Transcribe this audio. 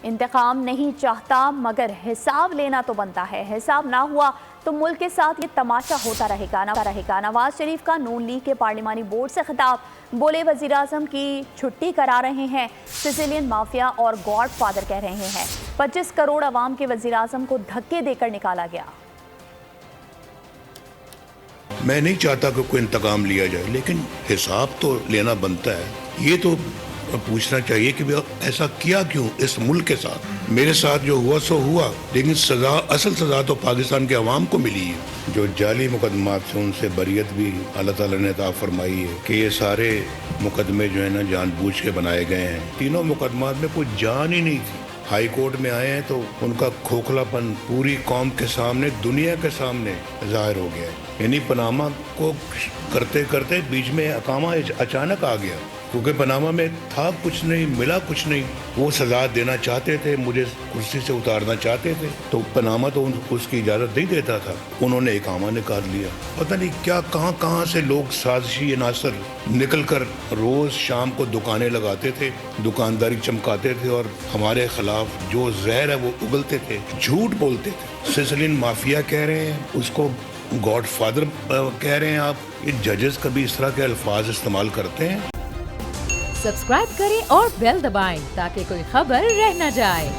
انتقام نہیں چاہتا مگر حساب لینا تو بنتا ہے، حساب نہ ہوا تو ملک کے ساتھ یہ تماشا ہوتا رہے گا۔ نواز شریف کا نون لیگ کے پارلیمانی بورڈ سے خطاب، بولے وزیراعظم کی چھٹی کرا رہے ہیں، سیسیلین مافیا اور گاڈ فادر کہہ رہے ہیں، 25 کروڑ عوام کے وزیراعظم کو دھکے دے کر نکالا گیا۔ میں نہیں چاہتا کہ کوئی انتقام لیا جائے، لیکن حساب تو لینا بنتا ہے۔ یہ تو پوچھنا چاہیے کہ ایسا کیا کیوں اس ملک کے ساتھ؟ میرے ساتھ جو ہوا سو ہوا، لیکن سزا، اصل سزا تو پاکستان کے عوام کو ملی ہے۔ جو جعلی مقدمات سے ان سے بریت بھی اللہ تعالیٰ نے عطا فرمائی ہے کہ یہ سارے مقدمے جو ہے نا جان بوجھ کے بنائے گئے ہیں۔ تینوں مقدمات میں کوئی جان ہی نہیں تھی۔ ہائی کورٹ میں آئے ہیں تو ان کا کھوکھلا پن پوری قوم کے سامنے، دنیا کے سامنے ظاہر ہو گیا ہے۔ یعنی پاناما کو کرتے کرتے بیچ میں اقامہ اچانک آ گیا، کیونکہ پاناما میں تھا کچھ نہیں، ملا کچھ نہیں۔ وہ سزا دینا چاہتے تھے، مجھے کرسی سے اتارنا چاہتے تھے، تو پاناما تو اس کی اجازت نہیں دیتا تھا۔ انہوں نے اقامہ نکال لیا۔ پتہ نہیں کیا کہاں سے لوگ سازشی عناصر نکل کر روز شام کو دکانیں لگاتے تھے، دکانداری چمکاتے تھے، اور ہمارے خلاف جو زہر ہے وہ اگلتے تھے، جھوٹ بولتے تھے۔ سیسیلین مافیا کہہ رہے ہیں، اس کو گاڈ فادر کہہ رہے ہیں آپ۔ یہ ججز کبھی اس طرح کے الفاظ استعمال کرتے ہیں؟ سبسکرائب کریں اور بیل دبائیں تاکہ کوئی خبر رہ نہ جائے۔